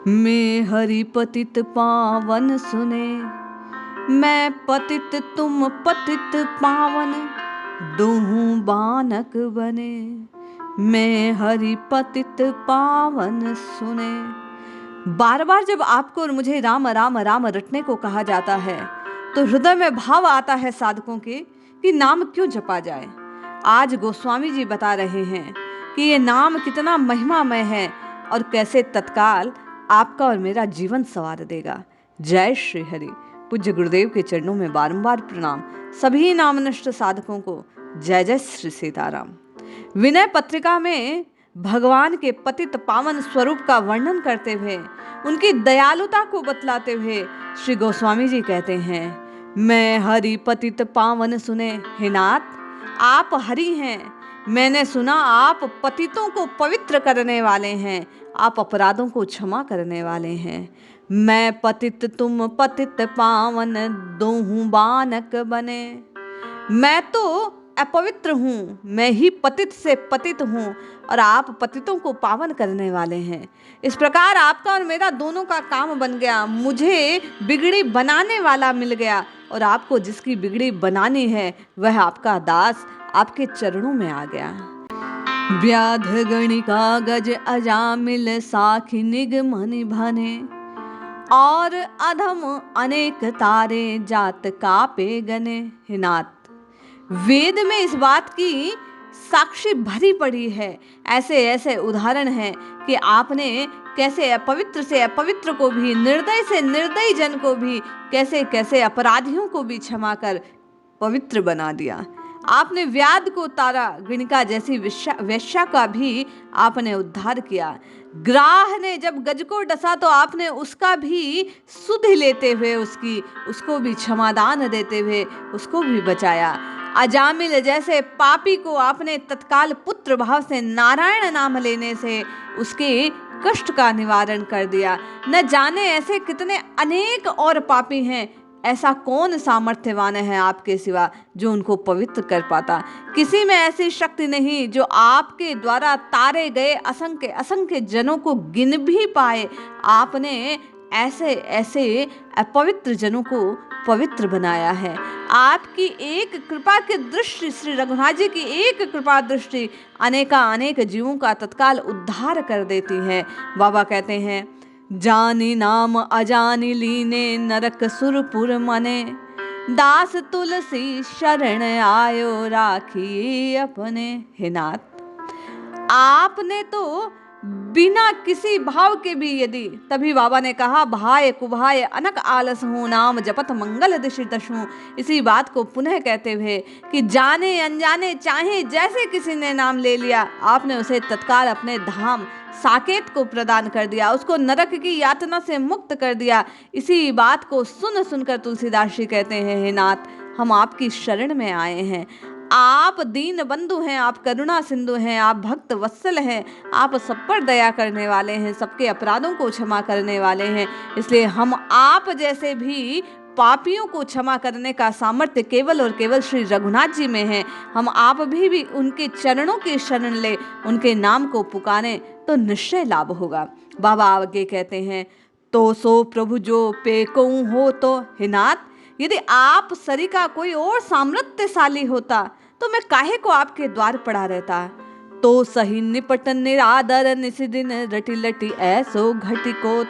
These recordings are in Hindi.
मैं हरि पतित पावन सुने, मैं पतित तुम पतित पावन, दोहूं बानक बने। मैं हरि पतित पावन सुने। बार बार जब आपको और मुझे राम राम राम रटने को कहा जाता है तो हृदय में भाव आता है साधकों के कि नाम क्यों जपा जाए। आज गोस्वामी जी बता रहे हैं कि ये नाम कितना महिमामय है और कैसे तत्काल आपका और मेरा जीवन संवार देगा। जय श्री हरि। पूज्य गुरुदेव के चरणों में बारंबार प्रणाम। सभी नामनिष्ठ साधकों को जय जय श्री सीताराम। विनय पत्रिका में भगवान के पतित पावन स्वरूप का वर्णन करते हुए, उनकी दयालुता को बतलाते हुए श्री गोस्वामी जी कहते हैं, मैं हरि पतित पावन सुने। हे नाथ, आप हरि हैं। मैंने सुना आप पतितों को पवित्र करने वाले हैं, आप अपराधों को क्षमा करने वाले हैं। मैं पतित तुम पतित पावन, दोहूं बानक बने। मैं तो अपवित्र हूँ, मैं ही पतित से पतित हूँ और आप पतितों को पावन करने वाले हैं। इस प्रकार आपका और मेरा दोनों का काम बन गया। मुझे बिगड़ी बनाने वाला मिल गया और आपको जिसकी बिगड़ी बनानी है वह आपका दास आपके चरणों में आ गया। व्याध गणिका गज अजामिल, साखी निगमनि भने, और अधम अनेक तारे, जात कापे गने। हे नाथ, वेद में इस बात की साक्षी भरी पड़ी है। ऐसे ऐसे उदाहरण हैं कि आपने कैसे अपवित्र से अपवित्र को भी, निर्दय से निर्दयी जन को भी, कैसे कैसे अपराधियों को भी क्षमा कर पवित्र बना दिया। आपने व्याध को तारा, गणिका जैसी वेश्या का भी आपने उद्धार किया। ग्राह ने जब गज को डसा तो आपने उसका भी सुध लेते हुए उसको भी क्षमादान देते हुए उसको भी बचाया। अजामिल जैसे पापी को आपने तत्काल पुत्र भाव से नारायण नाम लेने से उसके कष्ट का निवारण कर दिया। न जाने ऐसे कितने अनेक और पापी हैं, ऐसा कौन सामर्थ्यवान है आपके सिवा जो उनको पवित्र कर पाता। किसी में ऐसी शक्ति नहीं जो आपके द्वारा तारे गए असंख्य असंख्य जनों को गिन भी पाए। आपने ऐसे ऐसे अपवित्र जनों को पवित्र बनाया है। आपकी एक कृपा की दृष्टि, श्री रघुनाथ जी की एक कृपा दृष्टि अनेक जीवों का तत्काल उद्धार कर देती है। बाबा कहते हैं, जानी नाम अजानी लीने, नरक सुरपुर मने, दास तुलसी शरण आयो, राखी अपने। हे नाथ, आपने तो बिना किसी भाव के भी, यदि तभी बाबा ने कहा, भाय कुभाय अनक आलस हूँ, नाम जपत मंगल दिशित हूँ। इसी बात को पुनः कहते हुए कि जाने अनजाने चाहे जैसे किसी ने नाम ले लिया, आपने उसे तत्काल अपने धाम साकेत को प्रदान कर दिया, उसको नरक की यातना से मुक्त कर दिया। इसी बात को सुन सुनकर तुलसीदास जी कहते हैं, हे नाथ, हम आपकी शरण में आए हैं। आप दीन बंधु हैं, आप करुणा सिंधु हैं, आप भक्त वत्सल हैं, आप सब पर दया करने वाले हैं, सबके अपराधों को क्षमा करने वाले हैं। इसलिए हम आप जैसे भी पापियों को क्षमा करने का सामर्थ्य केवल और केवल श्री रघुनाथ जी में है। हम आप भी उनके चरणों की शरण ले, उनके नाम को पुकारें तो निश्चय लाभ होगा। बाबा आगे कहते हैं, तो सो प्रभु जो पे कहूं हो तो। हे नाथ, यदि आप सरी का कोई और सामर्थ्यशाली होता तो मैं काहे को आपके द्वार पड़ा रहता। तो सही निपट निरादर, निसिदिन रटी लटी ऐसो घटी को।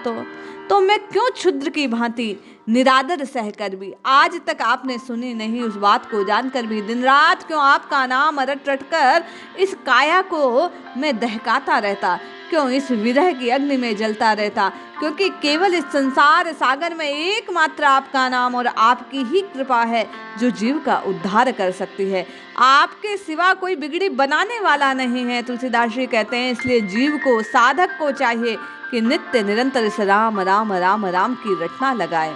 तो मैं क्यों क्षुद्र की भांति निरादर सहकर भी, आज तक आपने सुनी नहीं उस बात को जानकर भी, दिन रात क्यों आपका नाम रट रट कर इस काया को मैं दहकाता रहता, क्यों इस विरह की अग्नि में जलता रहता। क्योंकि केवल इस संसार सागर में एकमात्र आपका नाम और आपकी ही कृपा है जो जीव का उद्धार कर सकती है। आपके सिवा कोई बिगड़ी बनाने वाला नहीं है, तुलसीदास जी कहते हैं। इसलिए जीव को, साधक को चाहिए कि नित्य निरंतर इस राम राम राम राम की रटना लगाए।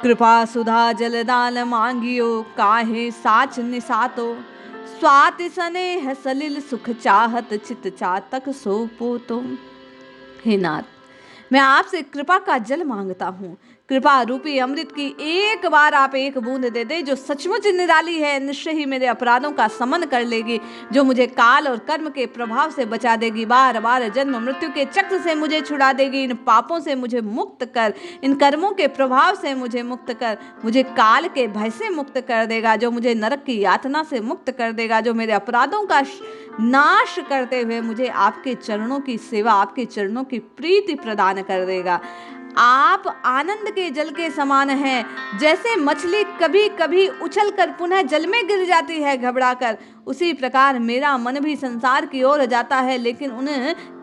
कृपा सुधा जलदान मांगियो, काहे साच निसातो, स्वाति स्नेह सलिल सुख चाहत, चित चातक सो पोतो। हे नाथ, मैं आपसे कृपा का जल मांगता हूँ। कृपा रूपी अमृत की एक बार आप एक बूंद दे दे, जो सचमुच निराली है, निश्चय ही मेरे अपराधों का समन कर लेगी, जो मुझे काल और कर्म के प्रभाव से बचा देगी, बार बार जन्म मृत्यु के चक्र से मुझे छुड़ा देगी। इन पापों से मुझे मुक्त कर, इन कर्मों के प्रभाव से मुझे मुक्त कर, मुझे काल के भय से मुक्त कर देगा, जो मुझे नरक की यातना से मुक्त कर देगा, जो मेरे अपराधों का नाश करते हुए मुझे आपके चरणों की सेवा, आपके चरणों की प्रीति प्रदान कर देगा। आप आनंद के जल के समान हैं। जैसे मछली कभी कभी उछलकर पुनः जल में गिर जाती है घबराकर, उसी प्रकार मेरा मन भी संसार की ओर जाता है, लेकिन उन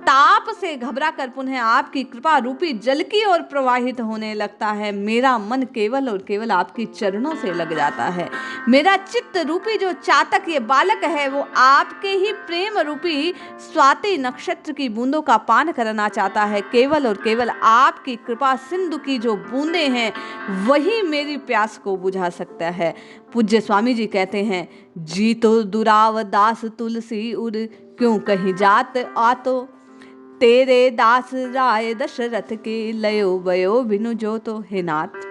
ताप से घबरा कर पुनः आपकी कृपा रूपी जल की ओर प्रवाहित होने लगता है। मेरा मन केवल और केवल आपकी चरणों से लग जाता है। मेरा चित्त रूपी जो चातक ये बालक है, वो आपके ही प्रेम रूपी स्वाति नक्षत्र की बूंदों का पान करना चाहता है। केवल और केवल आपकी कृपा सिंधु की जो बूंदें हैं, वही मेरी प्यास को बुझा सकता है। पूज्य स्वामी जी कहते हैं, जी तो दुराव दास तुलसी उर, क्यों कहीं जात आतो, तेरे दास राय दशरथ के लयो बयो बिनु जो तो। हे नाथ,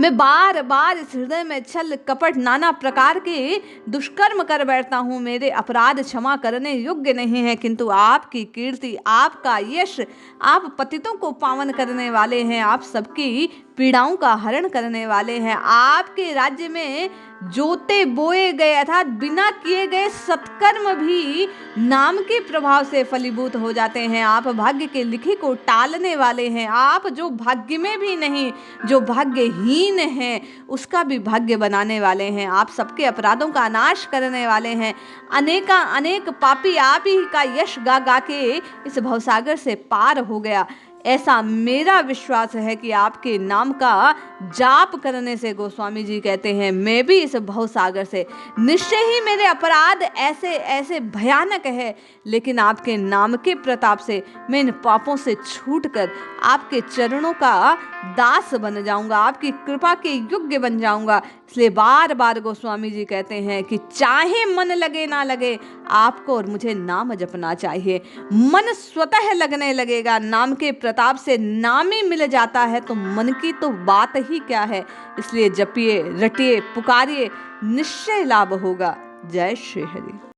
मैं बार बार इस हृदय में छल कपट नाना प्रकार के दुष्कर्म कर बैठता हूँ। मेरे अपराध क्षमा करने योग्य नहीं है, किंतु आपकी कीर्ति, आपका यश, आप पतितों को पावन करने वाले हैं, आप सबकी पीड़ाओं का हरण करने वाले हैं। आपके राज्य में जोते बोए गए अर्थात बिना किए गए सत्कर्म भी नाम के प्रभाव से फलीभूत हो जाते हैं। आप भाग्य के लिखे को टालने वाले हैं। आप जो भाग्य में भी नहीं, जो भाग्यहीन है, उसका भी भाग्य बनाने वाले हैं। आप सबके अपराधों का नाश करने वाले हैं। अनेक पापी आप ही का यश गा गा के इस भवसागर से पार हो गया। ऐसा मेरा विश्वास है कि आपके नाम का जाप करने से, गोस्वामी जी कहते हैं, मैं भी इस भवसागर से, निश्चय ही मेरे अपराध ऐसे ऐसे भयानक है, लेकिन आपके नाम के प्रताप से मैं इन पापों से छूटकर आपके चरणों का दास बन जाऊंगा, आपकी कृपा के योग्य बन जाऊंगा। इसलिए बार बार गोस्वामी जी कहते हैं कि चाहे मन लगे ना लगे, आपको और मुझे नाम जपना चाहिए। मन स्वतः लगने लगेगा। नाम के प्रताप से नाम ही मिल जाता है, तो मन की तो बात ही क्या है। इसलिए जपिए, रटिए, पुकारिए, निश्चय लाभ होगा। जय श्री हरि।